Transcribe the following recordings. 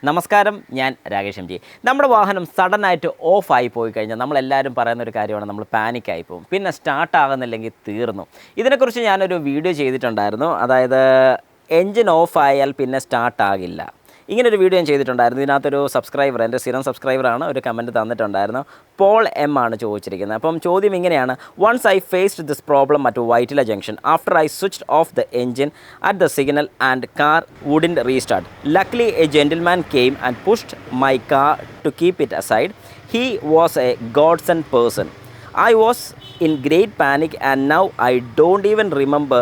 നമസ്കാരം, ഞാൻ Rakesh M G. നമ്മുടെ വാഹനം സഡനായിട്ട് ഓഫായി പോയി കഴിഞ്ഞാൽ നമ്മളെല്ലാവരും പറയുന്നൊരു കാര്യമാണ്, നമ്മൾ പാനിക്കായി പോകും. പിന്നെ സ്റ്റാർട്ടാകുന്നില്ലെങ്കിൽ തീർന്നു. ഇതിനെക്കുറിച്ച് ഞാനൊരു വീഡിയോ ചെയ്തിട്ടുണ്ടായിരുന്നു. അതായത് എൻജിൻ ഓഫായാൽ പിന്നെ സ്റ്റാർട്ടാകില്ല, ഇങ്ങനൊരു വീഡിയോ ഞാൻ ചെയ്തിട്ടുണ്ടായിരുന്നു. ഇതിനകത്തൊരു സബ്സ്ക്രൈബർ, എൻ്റെ സ്ഥിരം സബ്സ്ക്രൈബറാണ്, ഒരു കമൻറ്റ് തന്നിട്ടുണ്ടായിരുന്നു. പോൾ എം ആണ് ചോദിച്ചിരിക്കുന്നത്. അപ്പം ചോദ്യം ഇങ്ങനെയാണ്: once I faced this problem at Vyttila junction after I switched off the engine at the signal and car wouldn't restart. Luckily a gentleman came and pushed my car to keep it aside. He was a godsend person. I was in great panic and now I don't even remember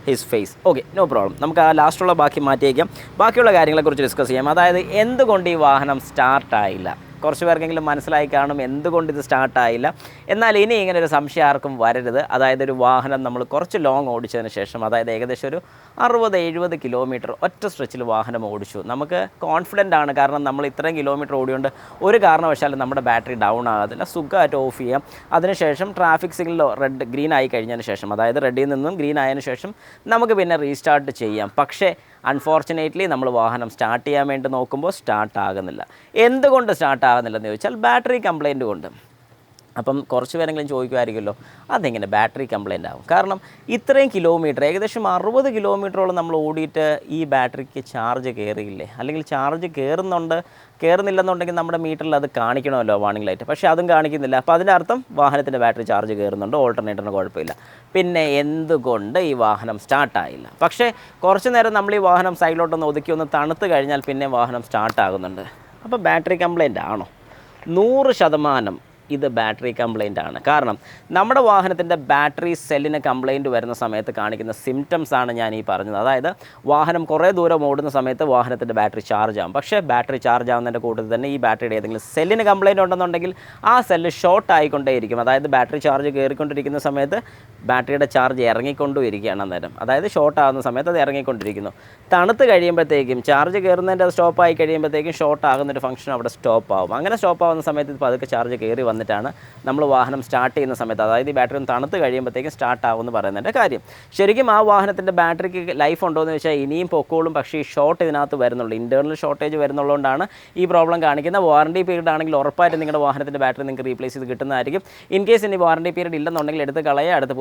his face. Okay, no problem. നമുക്ക് ആ ലാസ്റ്റുള്ള ബാക്കി മാറ്റിയേക്കാം. ബാക്കിയുള്ള കാര്യങ്ങളെക്കുറിച്ച് discuss ചെയ്യാം. അതായത് എന്തുകൊണ്ട് ഈ വാഹനം സ്റ്റാർട്ടായില്ല. കുറച്ച് പേർക്കെങ്കിലും മനസ്സിലായി കാണും എന്തുകൊണ്ട് ഇത് സ്റ്റാർട്ടായില്ല. എന്നാൽ ഇനി ഇങ്ങനെ ഒരു സംശയം ആർക്കും വരരുത്. അതായത് ഒരു വാഹനം നമ്മൾ കുറച്ച് ലോങ് ഓടിച്ചതിന് ശേഷം, അതായത് ഏകദേശം ഒരു 60-70 കിലോമീറ്റർ ഒറ്റ സ്ട്രെച്ചിൽ വാഹനം ഓടിച്ചു. നമുക്ക് കോൺഫിഡൻ്റ് ആണ്, കാരണം നമ്മൾ ഇത്രയും കിലോമീറ്റർ ഓടിയുകൊണ്ട് ഒരു കാരണവശാലും നമ്മുടെ ബാറ്ററി ഡൗൺ ആകത്തില്ല. സുഖമായിട്ട് ഓഫ് ചെയ്യാം. അതിനുശേഷം ട്രാഫിക് സിഗ്നൽ ഗ്രീൻ ആയി കഴിഞ്ഞതിന് ശേഷം, അതായത് റെഡിൽ നിന്നും ഗ്രീൻ ആയതിനു ശേഷം നമുക്ക് പിന്നെ റീസ്റ്റാർട്ട് ചെയ്യാം. പക്ഷേ അൺഫോർച്ചുനേറ്റ്ലി നമ്മൾ വാഹനം സ്റ്റാർട്ട് ചെയ്യാൻ വേണ്ടി നോക്കുമ്പോൾ സ്റ്റാർട്ടാകുന്നില്ല. എന്തുകൊണ്ട് സ്റ്റാർട്ടാകുന്നില്ലെന്ന് ചോദിച്ചാൽ ബാറ്ററി കംപ്ലയിൻറ്റ് കൊണ്ട്. അപ്പം കുറച്ച് പേരെങ്കിലും ചോദിക്കുമായിരിക്കുമല്ലോ, അതെങ്ങനെ ബാറ്ററി കംപ്ലയിൻ്റ് ആകും? കാരണം ഇത്രയും കിലോമീറ്റർ, ഏകദേശം 60 കിലോമീറ്ററോളം നമ്മൾ ഓടിയിട്ട് ഈ ബാറ്ററിക്ക് ചാർജ് കയറിയില്ലേ? അല്ലെങ്കിൽ ചാർജ് കയറുന്നില്ലെന്നുണ്ടെങ്കിൽ നമ്മുടെ മീറ്ററിൽ അത് കാണിക്കണമല്ലോ, വാർണിംഗ് ലൈറ്റ്. പക്ഷേ അതും കാണിക്കുന്നില്ല. അപ്പോൾ അതിൻ്റെ അർത്ഥം വാഹനത്തിൻ്റെ ബാറ്ററി ചാർജ് കയറുന്നുണ്ട്, ഓൾട്ടർനേറ്ററിന് കുഴപ്പമില്ല. പിന്നെ എന്തുകൊണ്ട് ഈ വാഹനം സ്റ്റാർട്ടായില്ല? പക്ഷേ കുറച്ച് നേരം നമ്മൾ ഈ വാഹനം സൈഡിലോട്ടൊന്ന് ഒതുക്കി ഒന്ന് തണുത്ത് കഴിഞ്ഞാൽ പിന്നെ വാഹനം സ്റ്റാർട്ടാകുന്നുണ്ട്. അപ്പോൾ ബാറ്ററി കംപ്ലയിൻ്റ് ആണോ? 100% ഇത് ബാറ്ററി കംപ്ലയിൻ്റ് ആണ്. കാരണം നമ്മുടെ വാഹനത്തിൻ്റെ ബാറ്ററി സെല്ലിന് കംപ്ലയിൻറ്റ് വരുന്ന സമയത്ത് കാണിക്കുന്ന സിംറ്റംസ് ആണ് ഞാൻ ഈ പറഞ്ഞത്. അതായത് വാഹനം കുറേ ദൂരം ഓടുന്ന സമയത്ത് വാഹനത്തിൻ്റെ ബാറ്ററി ചാർജ് ആകും. പക്ഷേ ബാറ്ററി ചാർജ് ആകുന്നതിൻ്റെ കൂട്ടത്തിൽ തന്നെ ഈ ബാറ്ററിയുടെ ഏതെങ്കിലും സെല്ലിന് കംപ്ലയിൻ്റ് ഉണ്ടെന്നുണ്ടെങ്കിൽ ആ സെല്ല് ഷോർട്ട് ആയിക്കൊണ്ടേയിരിക്കും. അതായത് ബാറ്ററി ചാർജ് കയറിക്കൊണ്ടിരിക്കുന്ന സമയത്ത് ബാറ്ററിയുടെ ചാർജ് ഇറങ്ങിക്കൊണ്ടിരിക്കുകയാണ് അന്നേരം. അതായത് ഷോർട്ട് ആകുന്ന സമയത്ത് അത് ഇറങ്ങിക്കൊണ്ടിരിക്കുന്നു. തണുത്ത് കഴിയുമ്പോഴത്തേക്കും, ചാർജ് കയറുന്നതിൻ്റെ അത് സ്റ്റോപ്പ് ആയി കഴിയുമ്പോഴത്തേക്കും ഷോർട്ട് ആകുന്നൊരു ഫംഗ്ഷൻ അവിടെ സ്റ്റോപ്പ് ആകും. അങ്ങനെ സ്റ്റോപ്പ് ആകുന്ന സമയത്ത് ഇപ്പോൾ അതൊക്കെ ചാർജ് കയറി വന്നിട്ടാണ് നമ്മൾ വാഹനം സ്റ്റാർട്ട് ചെയ്യുന്ന സമയത്ത്, അതായത് ഈ ബാറ്ററി ഒന്ന് തണുത്ത് കഴിയുമ്പോഴത്തേക്കും സ്റ്റാർട്ട് ആകുമെന്ന് പറയുന്നതിൻ്റെ കാര്യം. ശരിക്കും ആ വാഹനത്തിൻ്റെ ബാറ്ററിക്ക് ലൈഫ് ഉണ്ടോ എന്ന് വെച്ചാൽ ഇനിയും പൊക്കോളും. പക്ഷേ ഈ ഷോർട്ട് ഇതിനകത്ത് വരുന്നുള്ളൂ, ഇൻറ്റേർണൽ ഷോർട്ടേജ് വരുന്നുള്ളതുകൊണ്ടാണ് ഈ പ്രോബ്ലം കാണിക്കുന്നത്. വാറണ്ടി പീരീഡ് ആണെങ്കിൽ ഉറപ്പായിട്ടും നിങ്ങളുടെ വാഹനത്തിൻ്റെ ബാറ്ററി നിങ്ങൾക്ക് റീപ്ലേസ് ചെയ്ത് കിട്ടുന്നതായിരിക്കും. ഇൻ കേസ് ഇനി വാറണ്ടി പീരീഡ് ഇല്ലെന്നുണ്ടെങ്കിൽ എടുത്ത് കളയുക, അടുത്ത്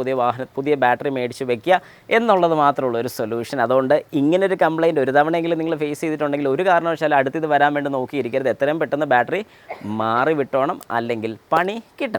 പുതിയ ബാറ്ററി മേടിച്ച് വെക്കുക എന്നുള്ളത് മാത്രമേ ഉള്ളൂ ഒരു സൊല്യൂഷൻ. അതുകൊണ്ട് ഇങ്ങനൊരു കംപ്ലയിൻറ്റ് ഒരു തവണയെങ്കിലും നിങ്ങൾ ഫേസ് ചെയ്തിട്ടുണ്ടെങ്കിൽ ഒരു കാരണവശാലും അടുത്തിത് വരാൻ വേണ്ടി നോക്കിയിരിക്കരുത്. എത്രയും പെട്ടെന്ന് ബാറ്ററി മാറി വിട്ടോണം, അല്ലെങ്കിൽ പണി കിട്ടും.